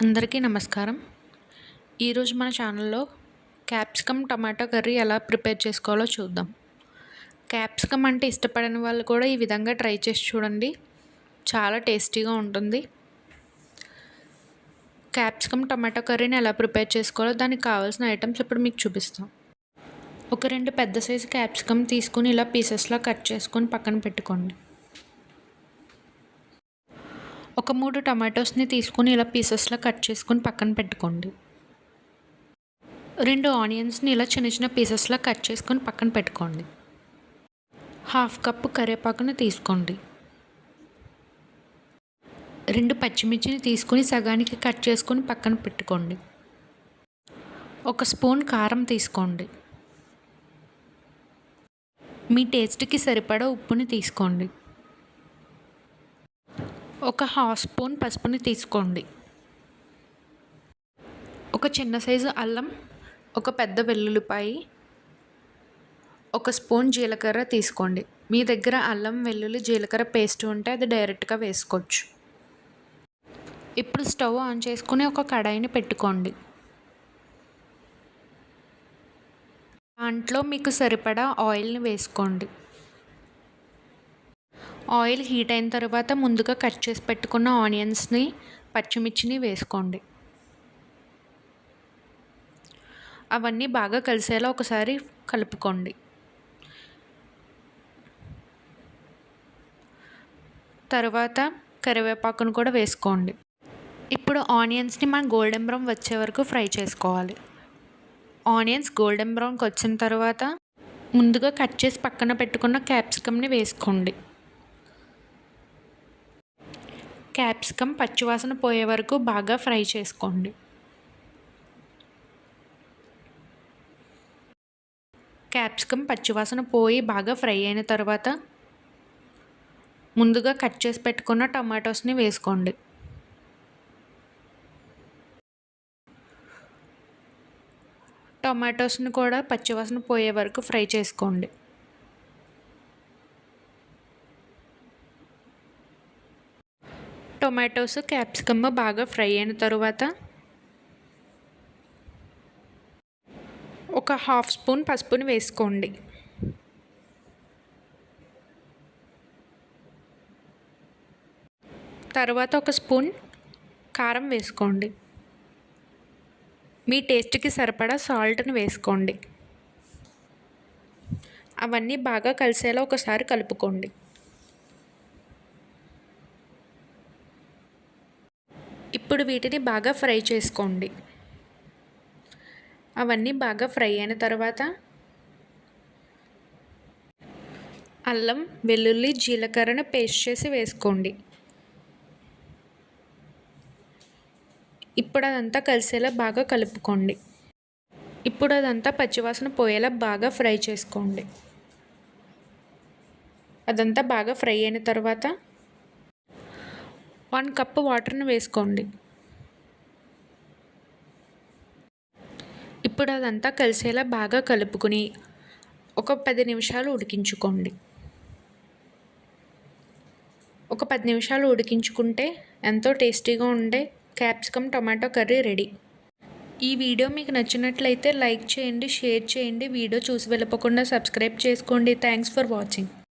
అందరికీ నమస్కారం. ఈరోజు మన ఛానల్లో క్యాప్సికమ్ టమాటో కర్రీ ఎలా ప్రిపేర్ చేసుకోవాలో చూద్దాం. క్యాప్సికమ్ అంటే ఇష్టపడని వాళ్ళు కూడా ఈ విధంగా ట్రై చేసి చూడండి, చాలా టేస్టీగా ఉంటుంది. క్యాప్సికమ్ టమాటో కర్రీని ఎలా ప్రిపేర్ చేసుకోవాలో దానికి కావాల్సిన ఐటమ్స్ ఇప్పుడు మీకు చూపిస్తాం. ఒక 2 పెద్ద సైజు క్యాప్సికమ్ తీసుకుని ఇలా పీసెస్లా కట్ చేసుకొని పక్కన పెట్టుకోండి. ఒక 3 టమాటోస్ని తీసుకుని ఇలా పీసెస్లా కట్ చేసుకొని పక్కన పెట్టుకోండి. 2 ఆనియన్స్ని ఇలా చిన్న చిన్న పీసెస్లా కట్ చేసుకొని పక్కన పెట్టుకోండి. 1/2 కప్పు కరివేపాకుని తీసుకోండి. 2 పచ్చిమిర్చిని తీసుకుని సగానికి కట్ చేసుకొని పక్కన పెట్టుకోండి. 1 స్పూన్ కారం తీసుకోండి. మీ టేస్ట్కి సరిపడా ఉప్పుని తీసుకోండి. 1/2 స్పూన్ పసుపుని తీసుకోండి. 1 చిన్న సైజు అల్లం, 1 పెద్ద వెల్లుల్లిపాయ, 1 స్పూన్ జీలకర్ర తీసుకోండి. మీ దగ్గర అల్లం వెల్లుల్లి జీలకర్ర పేస్ట్ ఉంటే అది డైరెక్ట్గా వేసుకోవచ్చు. ఇప్పుడు స్టవ్ ఆన్ చేసుకుని ఒక కడాయిని పెట్టుకోండి. దాంట్లో మీకు సరిపడా ఆయిల్ని వేసుకోండి. ఆయిల్ హీట్ అయిన తర్వాత ముందుగా కట్ చేసి పెట్టుకున్న ఆనియన్స్ని, పచ్చిమిర్చిని వేసుకోండి. అవన్నీ బాగా కలిసేలా ఒకసారి కలుపుకోండి. తర్వాత కరివేపాకును కూడా వేసుకోండి. ఇప్పుడు ఆనియన్స్ని మనం గోల్డెన్ బ్రౌన్ వచ్చే వరకు ఫ్రై చేసుకోవాలి. ఆనియన్స్ గోల్డెన్ బ్రౌన్కి వచ్చిన తర్వాత ముందుగా కట్ చేసి పక్కన పెట్టుకున్న క్యాప్సికమ్ని వేసుకోండి. క్యాప్సికమ్ పచ్చివాసన పోయే వరకు బాగా ఫ్రై చేసుకోండి. క్యాప్సికమ్ పచ్చివాసన పోయి బాగా ఫ్రై అయిన తర్వాత ముందుగా కట్ చేసి పెట్టుకున్న టమాటోస్ని వేసుకోండి. టమాటోస్ని కూడా పచ్చివాసన పోయే వరకు ఫ్రై చేసుకోండి. టొమాటోస్, క్యాప్సికమ్ బాగా ఫ్రై అయిన తర్వాత 1/2 స్పూన్ పసుపుని వేసుకోండి. తర్వాత 1 స్పూన్ కారం వేసుకోండి. మీ టేస్ట్కి సరిపడా సాల్ట్ని వేసుకోండి. అవన్నీ బాగా కలిసేలా ఒకసారి కలుపుకోండి. ఇప్పుడు వీటిని బాగా ఫ్రై చేసుకోండి. అవన్నీ బాగా ఫ్రై అయిన తర్వాత అల్లం, వెల్లుల్లి, జీలకర్రను పేస్ట్ చేసి వేసుకోండి. ఇప్పుడు అదంతా కలిసేలా బాగా కలుపుకోండి. ఇప్పుడు అదంతా పచ్చివాసన పోయేలా బాగా ఫ్రై చేసుకోండి. అదంతా బాగా ఫ్రై అయిన తర్వాత 1 కప్పు వాటర్ని వేసుకోండి. ఇప్పుడు అదంతా కలిసేలా బాగా కలుపుకుని ఒక 10 నిమిషాలు ఉడికించుకోండి. ఒక 10 నిమిషాలు ఉడికించుకుంటే ఎంతో టేస్టీగా ఉండే క్యాప్సికమ్ టమాటో కర్రీ రెడీ. ఈ వీడియో మీకు నచ్చినట్లయితే లైక్ చేయండి, షేర్ చేయండి. వీడియో చూసి వెళ్ళకుండా సబ్స్క్రైబ్ చేసుకోండి. Thanks for watching.